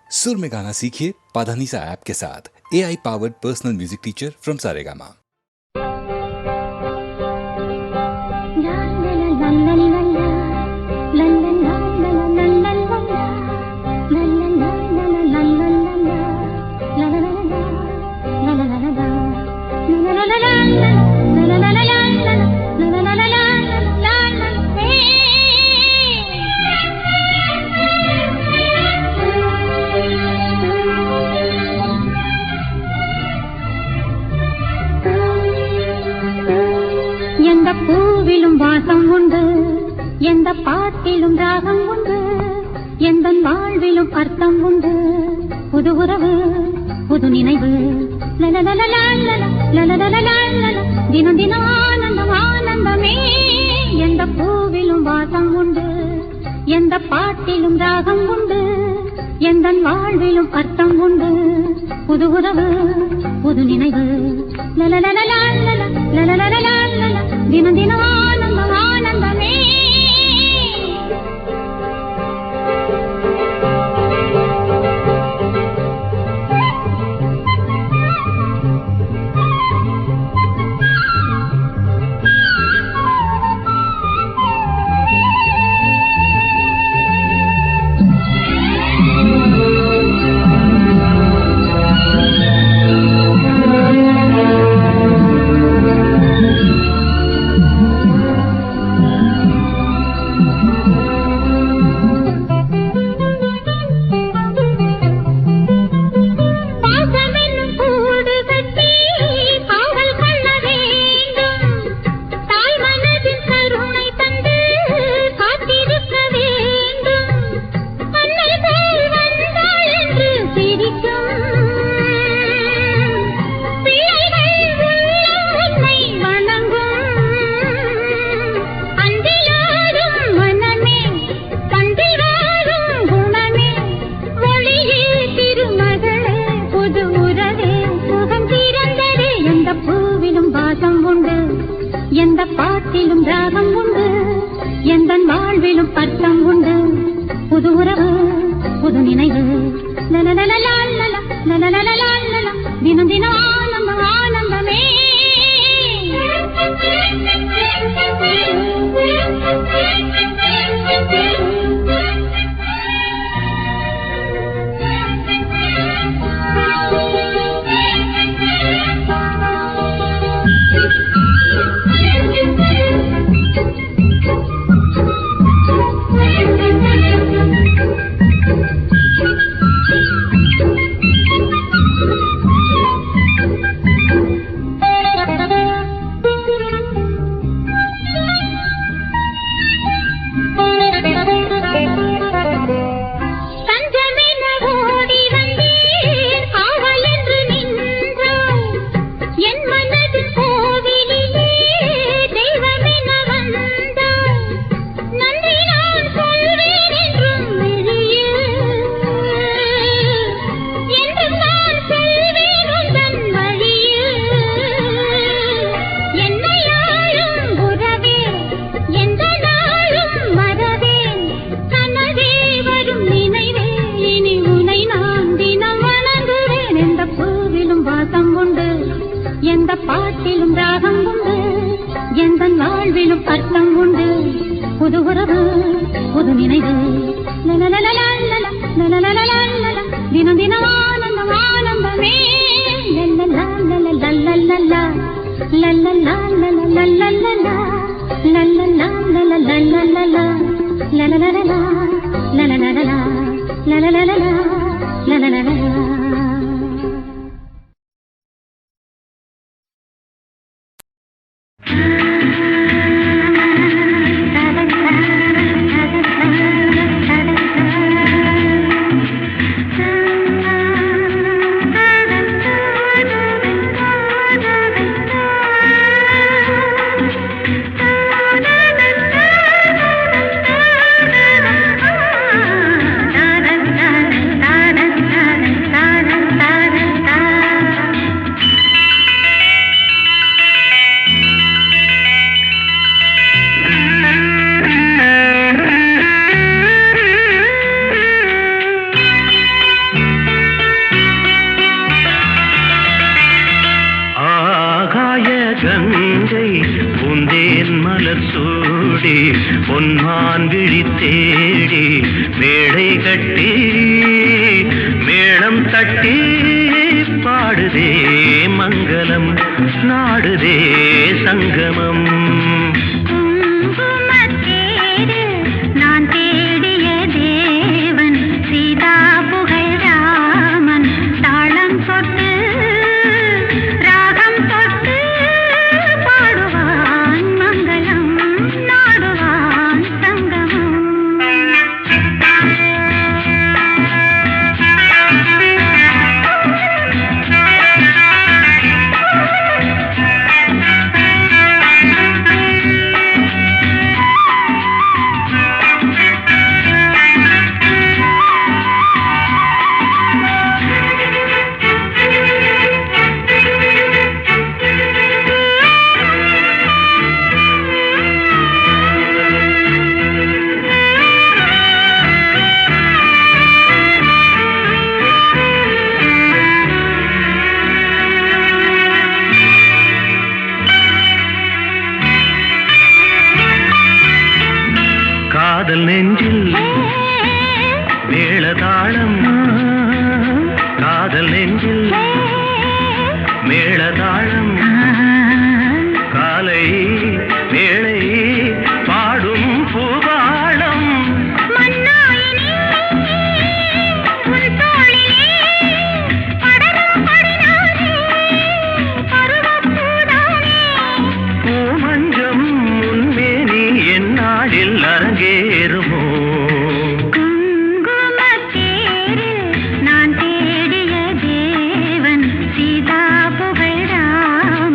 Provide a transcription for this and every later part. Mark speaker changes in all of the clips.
Speaker 1: सुर में गाना सीखिए पाधानीसा ऐप के साथ। AI powered personal music teacher from Saregama.
Speaker 2: பூவிலும் வாசம் உண்டு, எந்த பாட்டிலும் ராகம் உண்டு, எந்த வாழ்விலும் அர்த்தம் உண்டு. புது உறவு புது நினைவு, தினம் தினம் ஆனந்தம் ஆனந்தமே. எந்த பூவிலும் வாசம் உண்டு, எந்த பாட்டிலும் ராகம் உண்டு, எந்த வாழ்விலும் அர்த்தம் உண்டு. புது உறவு புது நினைவு, தினம் தினம் ஆனந்தம் ஆனந்தமே. எந்த பாட்டிலும் ராகம் உண்டு, எந்த வாழ்விலும் அர்த்தம் உண்டு. புது உறவு புது நினைவு, தினம் தினம் ஆனந்தம் ஆனந்தமே. எந்த பாட்டிலும் ராகம் உண்டு, எந்த வாழ்விலும் அர்த்தம் உண்டு. புது உறவு புது நினைவு, தினம் தினம் ஆனந்தம் ஆனந்தமே.
Speaker 3: ஓடி பொன்மான் விழி தேடி மேடை கட்டி மேளம் தட்டி பாடுதே மங்களம் நாடுதே சங்கமம்.
Speaker 2: நான் தேடிய தேவன் சீதா புகழ் ராமன் தாளம் தொட்டு ராகம் தொட்டு பாடுவான் மங்களம் நாடுவான் சங்கமம்.
Speaker 3: காதல் நெஞ்சில் மேளதாளம் காதல் நெஞ்சில் மேளதாளம் காலை வேளை பாடும் பூபாளம். பூமஞ்சம் முன்மேனி என்னாடில் அரங்கேறுமோ?
Speaker 2: நான் தேடிய தேவன் சீதா புகழ் ராமன்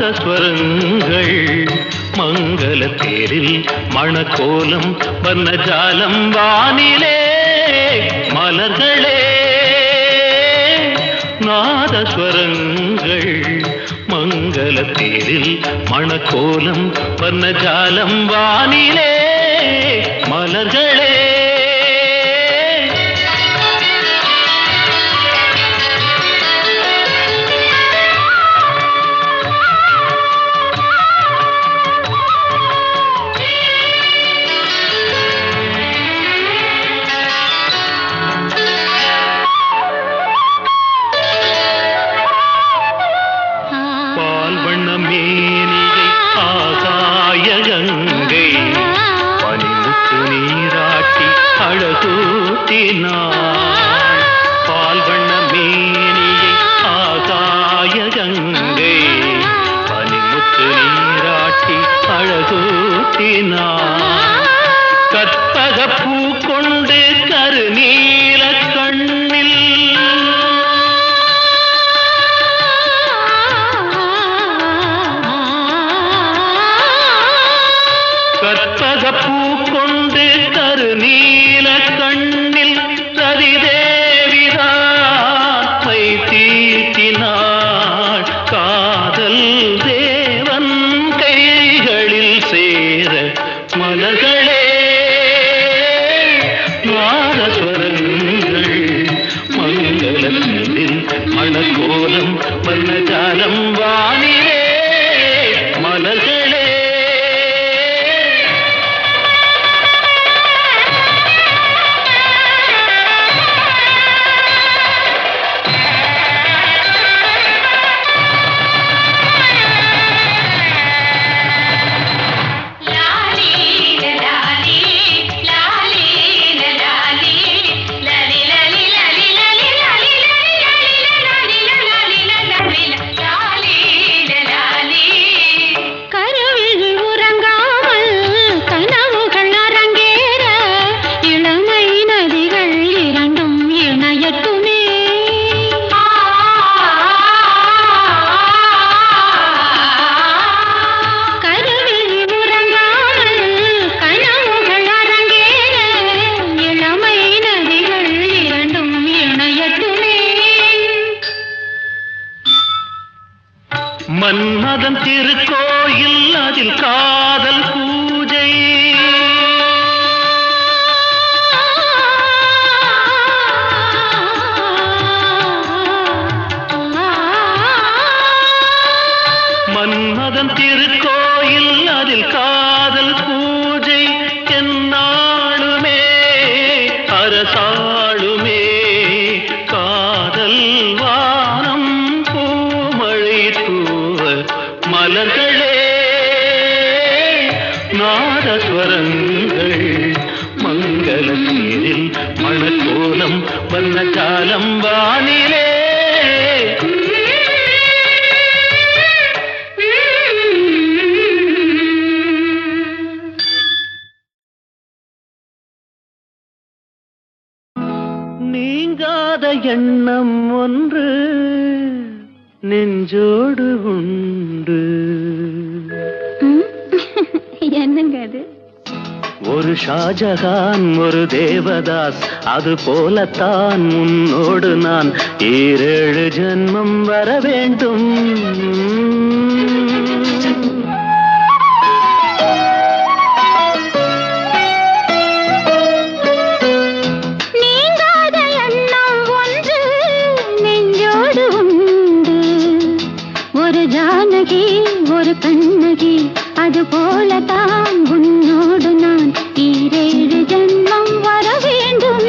Speaker 3: நாதஸ்வரங்கள் மங்கள தேரில் மணக்கோலம் வர்ணஜாலம் வானிலே மலர்களே நாதஸ்வரங்கள் மங்கள தேரில் மணக்கோலம் வர்ணஜாலம் வானிலே மலர்களே பால் வண்ண மேனியை ஆகாய கங்கை பனிமுத்து நீராட்டி அழகூட்டினார் கற்பக பூ கொண்டு கருநீல கண்ணில் கற்பக பூ கொண்டு கருநீல கண்ணில் ரதிதேவிதாய் தீட்டினாள் காதல் தேவன் கைகளில் சேர திருக்கோயில் அதில் காதல் பூஜை. மன்மதன் திருக்கோயில் அதில் காதல் பூஜை. என்னாளுமே அரசாளுமே காதல் வானம் பூமழை தூவ மலர்களே நாதஸ்வரங்கள் மங்கள சீரில் மணக்கோலம் வர்ணஜாலம் வானிலே. நீங்காத எண்ணம் ஒன்று நெஞ்சோடு உண்டு.
Speaker 2: என்னங்க அது?
Speaker 3: ஒரு ஷாஜகான் ஒரு தேவதாஸ், அது போலத்தான் உன்னோடு நான் 7 ஜென்மம் வர வேண்டும்.
Speaker 2: ஜானகி ஒரு கண்ணகி, அது போலதான் உன்னோடு நான் 7 ஜென்மம் வர வேண்டும்.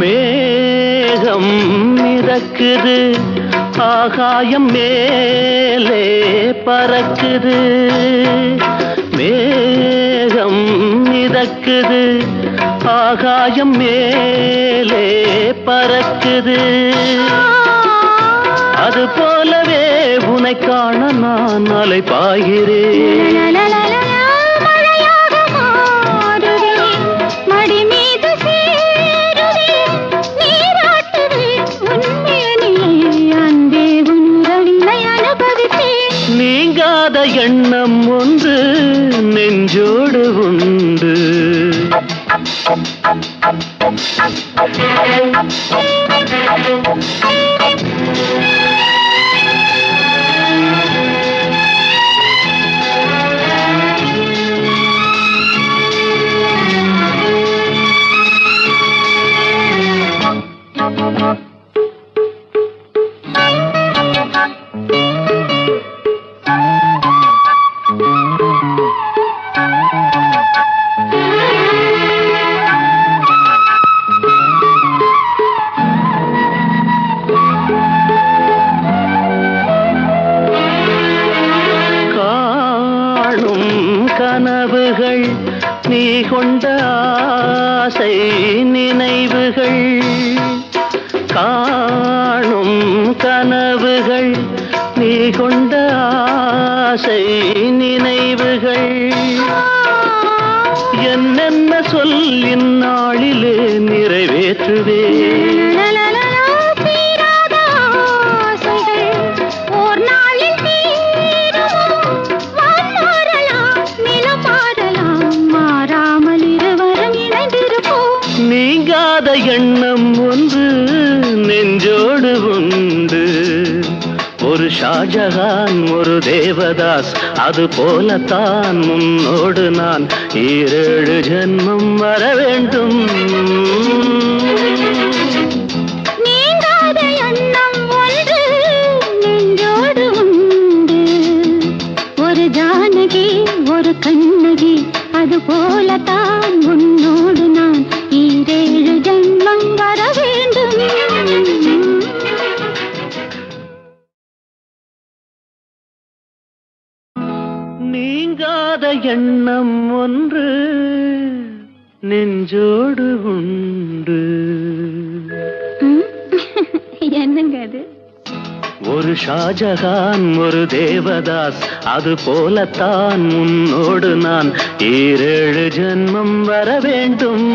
Speaker 3: மேகம் மிதக்குது, ஆகாயம் மேலே பறக்குது. மேகம் மிதக்குது, ஆகாயம் மேலே பறக்குது. அது போலவே உன்னை காண நான் அலை பாய்கிறேன். நீங்காத எண்ணம் ஒன்று நெஞ்சோடு உண்டு. கனவுகள் நீ கொண்ட ஆசை நினைவுகள், காணும் கனவுகள் நீ கொண்ட ஆசை நினைவுகள். என்னென்ன சொல் இந்நாளிலே நிறைவேற்றுவேன். நீங்காத எண்ணம் ஒன்று நெஞ்சோடு உண்டு. ஒரு ஷாஜகான் ஒரு தேவதாஸ், அது போலத்தான் உன்னோடு நான் 7 ஜென்மம் வர வேண்டும்.
Speaker 2: நீங்காத எண்ணம் ஒன்று நெஞ்சோடு உண்டு. ஒரு ஜானகி ஒரு கண்ணகி, அது போலத்தான் உன்னோடு நான் 7 ஜென்மம் வர வேண்டும்.
Speaker 3: நீங்காத எண்ணம் ஒன்று நெஞ்சோடு உண்டு.
Speaker 2: என்னங்க அது?
Speaker 3: ஒரு ஷாஜகான் ஒரு தேவதாஸ், அது போலத்தான் உன்னோடு நான் 7 ஜென்மம் வர வேண்டும்.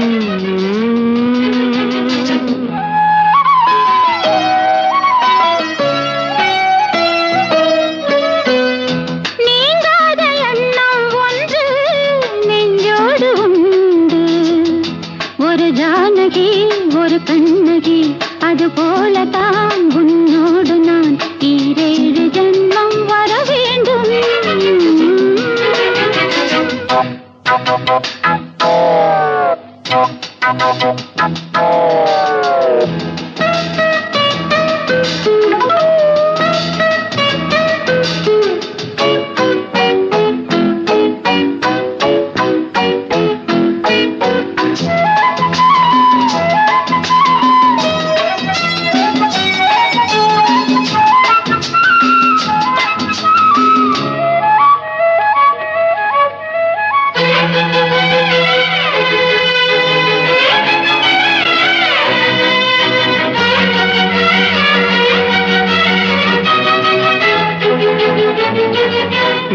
Speaker 2: நீங்காத எண்ணம் ஒன்று நெஞ்சோடு உண்டு. ஒரு ஜானகி ஒரு கண்ணகி, அது போலத்தான் உன்னோடு நான் 7 ஜென்மம் வர வேண்டும்.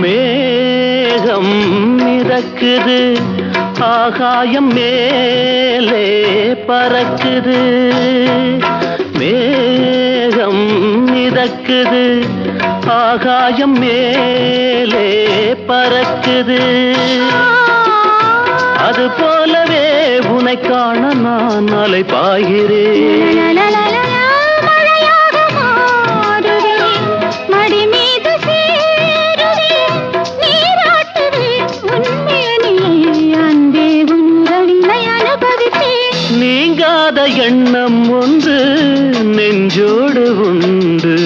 Speaker 3: மேகம் மிதக்குது, ஆகாயம் மேலே பறக்குது. மேகம் மிதக்குது, ஆகாயம் மேலே பறக்குது. அது போலவே உன்னை காண நான் அலை பாய்கிறேன். நீங்காத எண்ணம் ஒன்று நெஞ்சோடு உண்டு.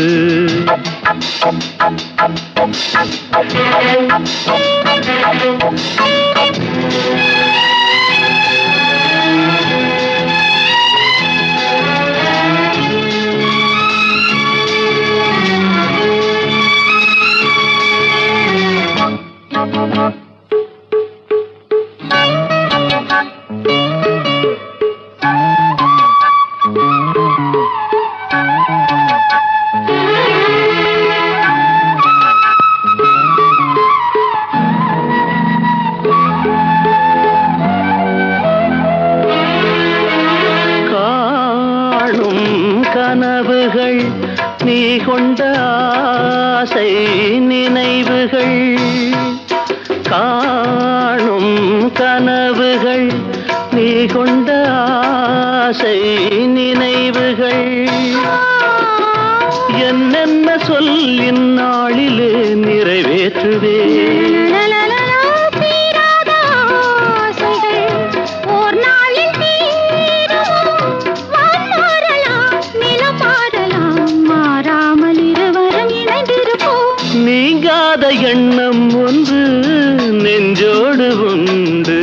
Speaker 3: கனவுகள் நீ கொண்ட ஆசை நினைவுகள், காணும் கனவுகள் நீ கொண்ட ஆசை நினைவுகள். என்னென்ன சொல் இந்நாளிலே நிறைவேற்றுவேன். நீங்காத எண்ணம் ஒன்று நெஞ்சோடு உண்டு.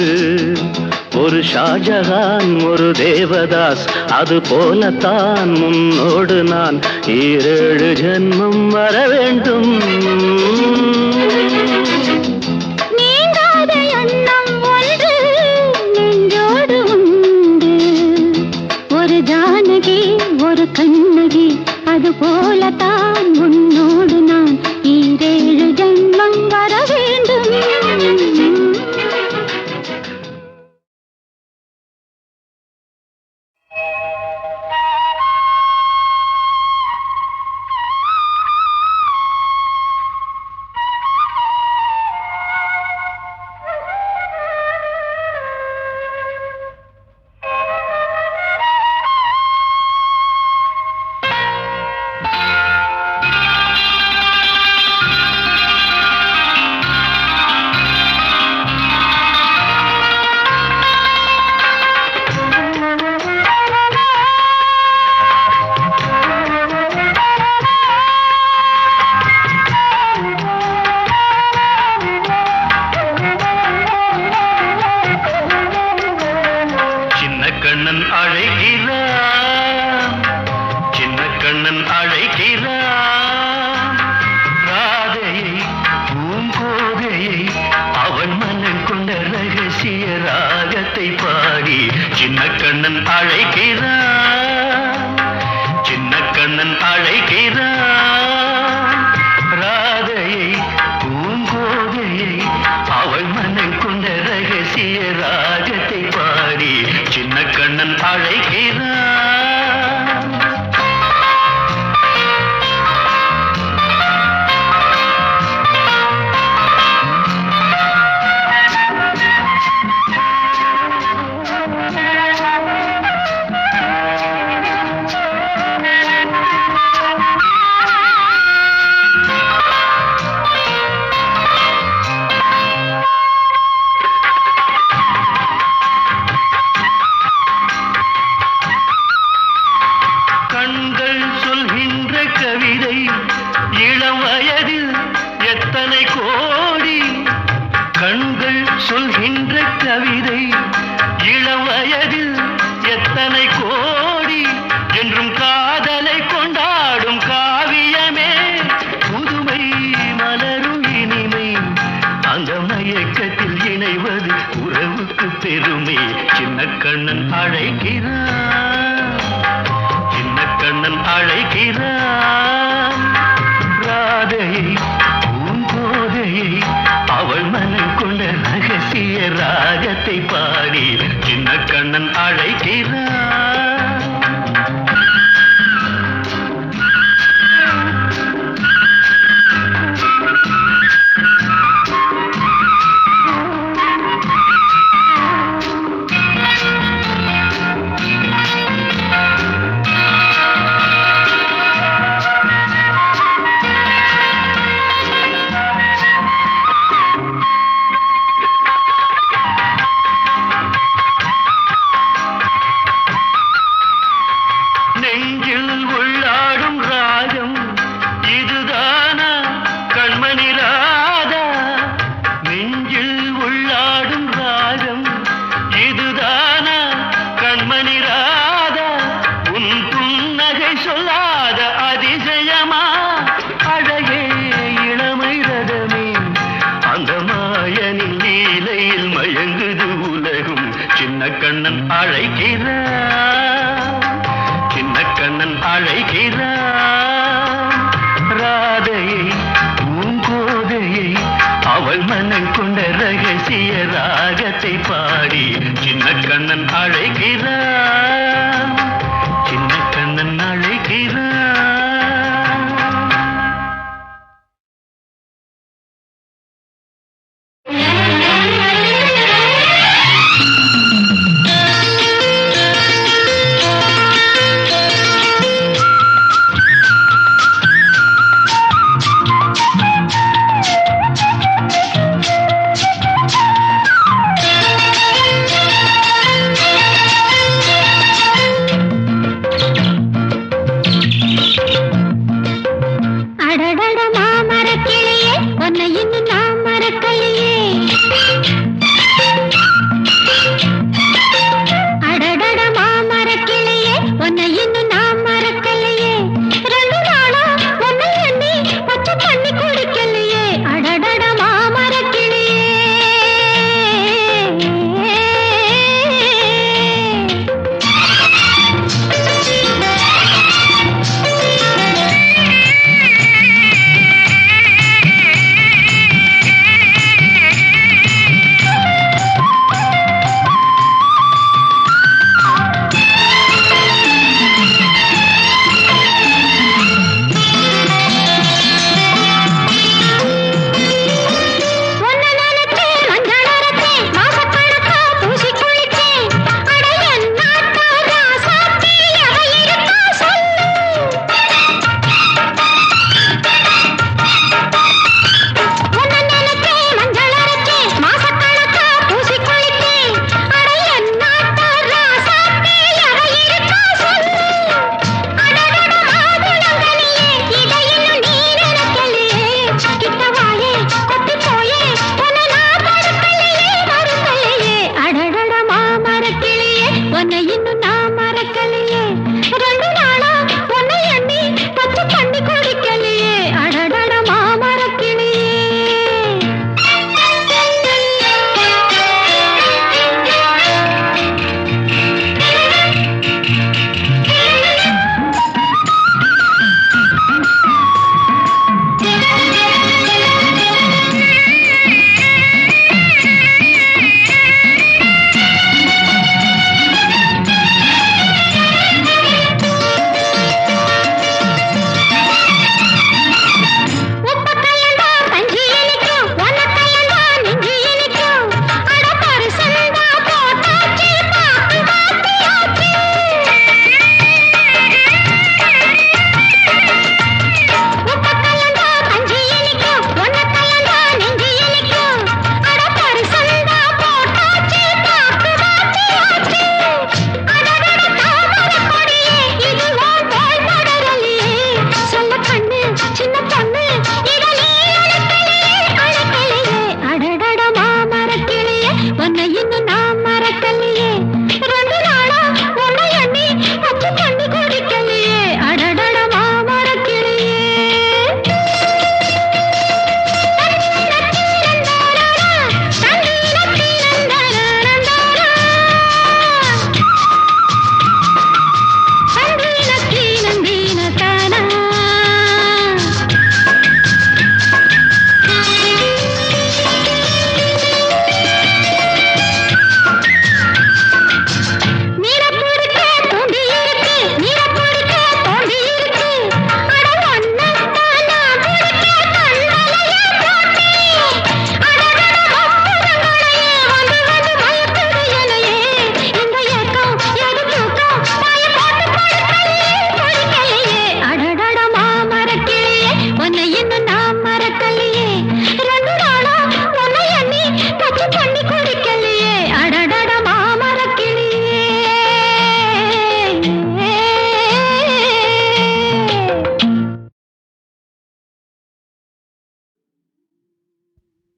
Speaker 3: ஒரு ஷாஜகான் ஒரு தேவதாஸ், அது போலத்தான் முன்னோடு நான் 7 ஜென்மம் வர வேண்டும்.
Speaker 2: நீங்காத எண்ணம் ஒன்று நெஞ்சோடு உண்டு. ஒரு ஜானகி ஒரு கண்ணகி, அது போலத்தான் உன்னோடு நான் 7 ஜென்மம் வர வேண்டும்.
Speaker 3: ரகசிய ராகத்தை பாடி சின்ன கண்ணன் அழைக்கிறான், சின்ன கண்ணன் அழைக்கிறான். ராதையை பூங்கோதையை அவள் மனம் கொண்ட ரகசிய ராகத்தை பாடி சின்ன கண்ணன் அழைக்கிறான். கண்கள் சொல்கின்ற கவிதை இளம் வயதில் எத்தனை கோடி, கண்கள் சொல்கின்ற கவிதை இளம் வயதில் எத்தனை கோடி, என்றும் காதலை கொண்டாடும் காவியமே புதுமை மலரும் இனிமை, அந்த மயக்கத்தில் இணைவது உறவுக்கு பெருமை. சின்ன கண்ணன் அழைக்கிறான், சின்ன கண்ணன் அழைக்கிறான். ராதையை பூங்கோதையை அவள் மனம் கொண்ட ரகசிய ராகத்தை பாடி சின்ன கண்ணன் அழைக்கிறான். நெஞ்சில் உள்ளாடும் ராகம் இதுதானா கண்மணி ராதா, நெஞ்சில் உள்ளாடும் ராகம் இதுதானா கண்மணி ராதா, உன் புன்னகை சொல்லாத அதிசயமா, அழகே இளமை ரதமே, அந்த மாயனின் லீலையில் மயங்குது உலகும். சின்ன கண்ணன் அழைக்கிறான், சின்ன கண்ணன் அழைக்கிறான். ராதையை பூங்கோதையை அவள் மனம் கொண்ட ரகசிய ராகத்தை பாடி சின்ன கண்ணன் அழைக்கிறான், சின்ன கண்ணன் அழைக்கிறான்.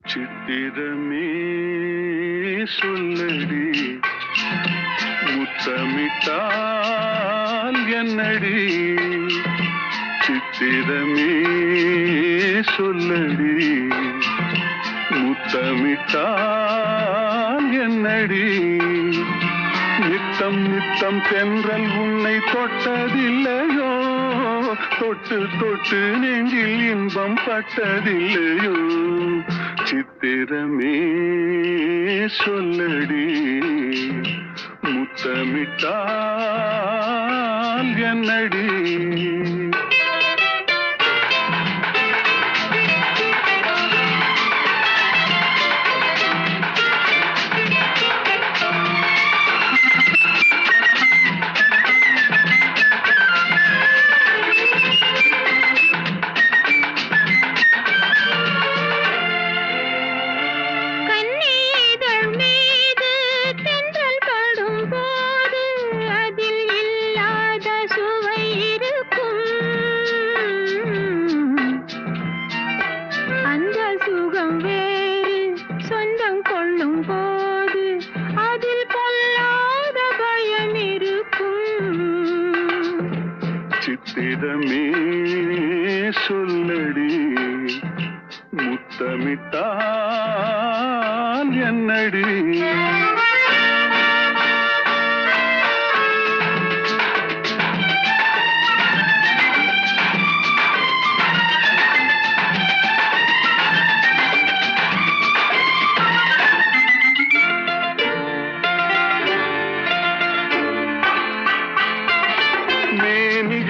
Speaker 4: சித்திரமே சொல்லடி முத்தமிட்டால் என்னடி சித்திரமே சொல்லடி முத்தமிட்டால் என்னடி நித்தம் நித்தம் தென்றல் உன்னை தொட்டதில்லையோ தொட்டு தொட்டு நெஞ்சில் இன்பம் பட்டதில்லையோ சித்திரமே சொல்லடி முத்தமிட்டால் என்னடி சித்திரமே சொல்லடி முத்தமிட்டால் என்னடி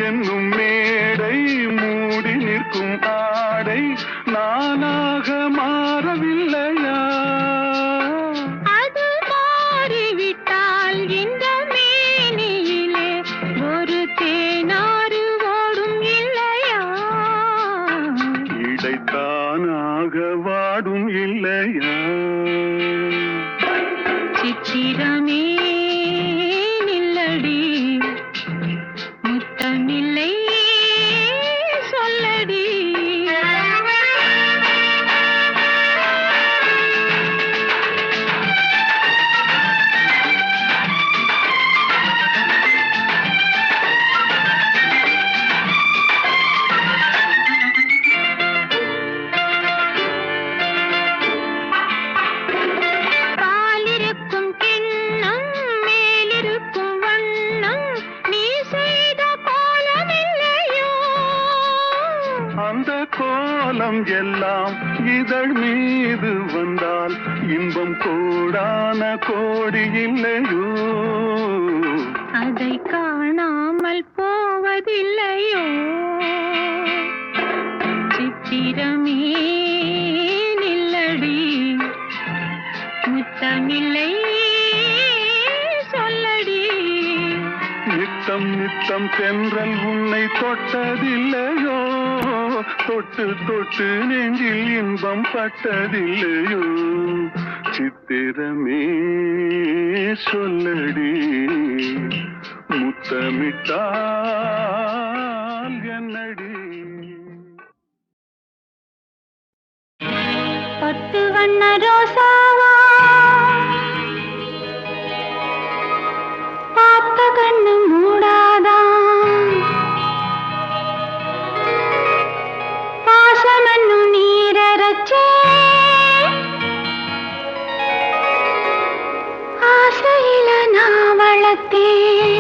Speaker 4: என்னும் மேடை மூடி நிற்கும் ஆடை நானாக மாறவில்லையா
Speaker 2: அது மாறிவிட்டால் இந்த மேனியிலே ஒரு தேனாறு ஓடும் இல்லையா
Speaker 4: இடைத்தானாக வாடும் இல்லையா
Speaker 2: சித்திரமே நில்லடி முத்தமில்லை சொல்லடி பாலிருக்கும் கிண்ணம் மேலிருக்கும் வண்ணம் நீ செய்த கோலமில்லையோ
Speaker 4: அந்த கோலம் எல்லாம் இதழ் மீது வந்தால் இன்பம் கோடான கோடி இல்லையோ
Speaker 2: அதை காணாமல் போவதில்லையோ சித்திரமே நில்லடி முத்தமில்லை சொல்லடி
Speaker 4: நித்தம் நித்தம் தென்றல் உன்னை தொட்டதில்லையோ தொட்டு தொட்டு நெஞ்சில் இன்பம் பட்டதில்லையோ சித்திரமே சொல்லடி முத்தமிட்டால் என்னடி
Speaker 2: பத்து வண்ண ரோசாவா பார்த்த கண்ணு மூடாதான் பாசமன்னு நீரச்சே ஆசையில நான் வளர்த்தேன்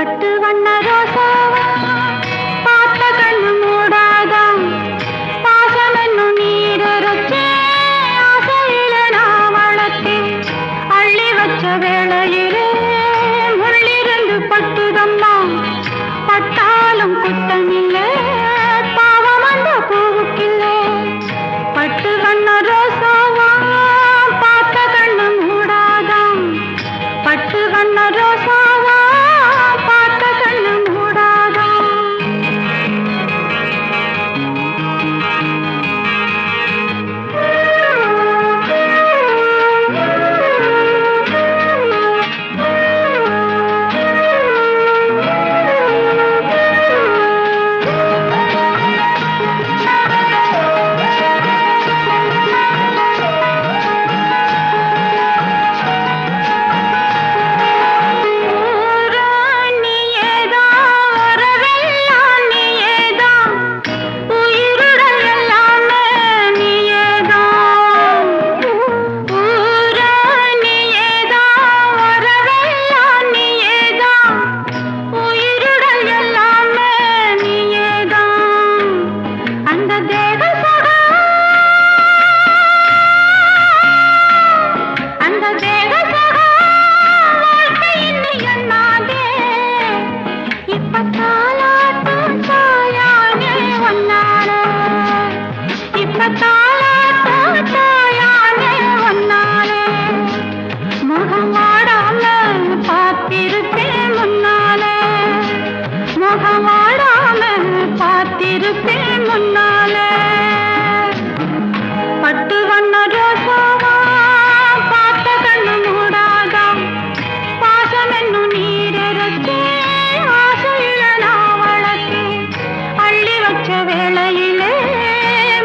Speaker 2: பட்டு வண்ண ரோசாவா பார்த்த கண்ணு மூடாதா பாசம் என்னும் நீரச்சே ஆசையில நான் வளர்த்தேன் அள்ளி வச்ச வேளையிலே முள்ளிருந்து பட்டுதம்மா பட்டாலும் குத்தமில்லை பாவம் அந்த பூவுக்கில்லை பட்டு வண்ண ரோசாவா பார்த்த கண்ணு மூடாதா பட்டு வண்ண ரோசாவா பார்த்த கண்ணு மூடாதா பட்டு வண்ண ரோசாவா பார்த்த கண்ணு மூடாதா பாசம் என்னும் நீரச்சே ஆசையில நான் வளர்த்தேன் அள்ளி வச்ச வேளையிலே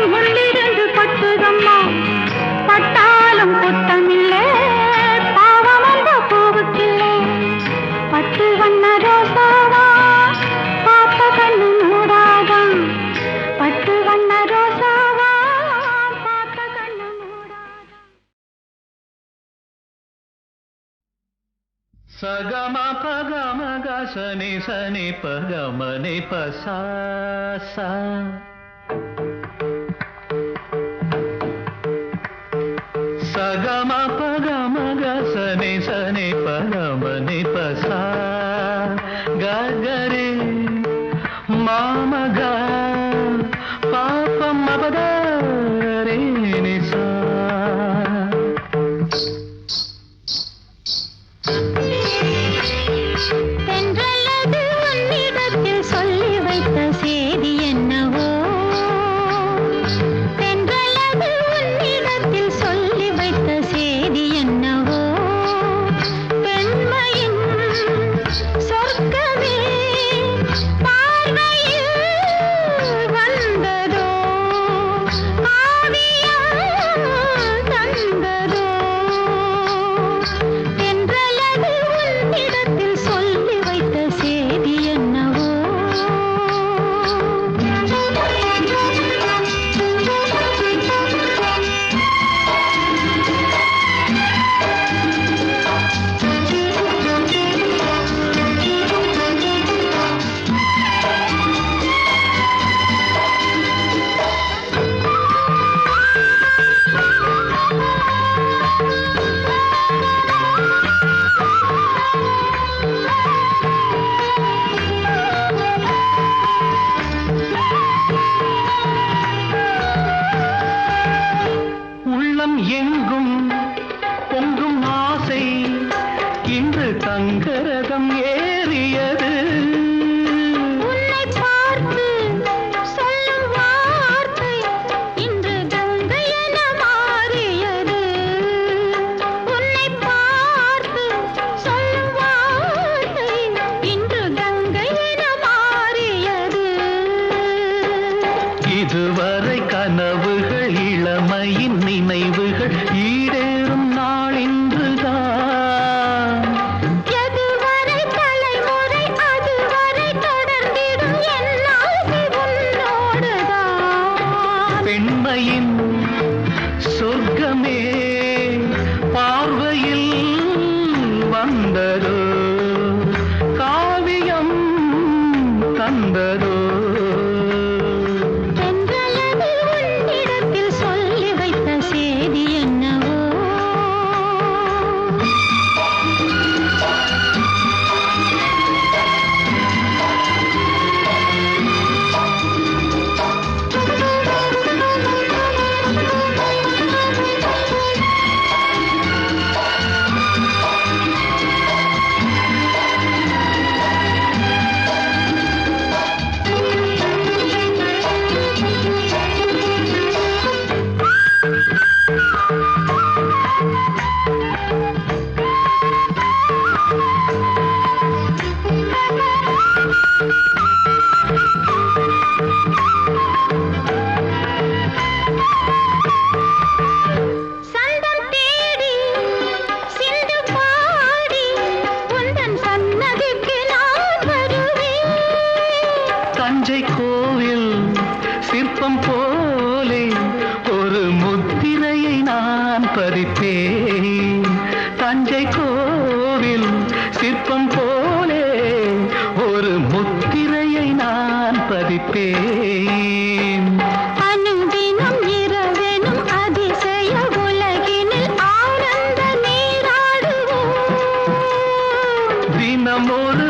Speaker 2: முள்ளிருந்து பட்டுதம்மா பட்டாலும் குத்தமில்லை பாவம் அந்த பூவுக்கில்லை பட்டு வண்ண ரோசாவா பார்த்த கண்ணு மூடாதா பட்டு வண்ண ரோசாவா பார்த்த கண்ணு மூடாதா
Speaker 3: சகம பகம கசனி சனி பகமனி பசா சகம பகம கசனி சனி பகமனி பசா கரி மாமக பாபம் மபதரே நிசா
Speaker 2: தென்றல்லது உன்னிடத்தில் சொல்லி வைத்த செய்தி என்னவோ தென்றல்லது உன்னிடத்தில் சொல்லி வைத்த செய்தி என்னவோ பெண்மையின் சொர்க்கமே பார்வையில் வந்ததோ காவியம் தந்ததோ தென்றல்லது உன்னிடத்தில் சொல்லி வைத்த செய்தி என்னவோ
Speaker 3: உள்ளம் எங்கும் பொங்கும் ஆசை இன்று தங்கரதம் ஏறியது
Speaker 2: உன்னை பார்த்து சொல்லும் வார்த்தை இன்று கங்கை என மாறியது உன்னை பார்த்து சொல்லும் வார்த்தை இன்று கங்கை என மாறியது
Speaker 3: இதுவரை கனவுகள் இளமையின் நினைவுகள் ஈடேறும் நாள் இன்றுதான்
Speaker 2: எதுவரை
Speaker 3: கோவில் சிற்பம் போலே ஒரு முத்திரையை நான் பதிப்பேன்.
Speaker 2: அனுதினம் இரவெனும் அதிசய உலகினில் ஆனந்த நீராடுவோம்.
Speaker 3: தினம் ஒரு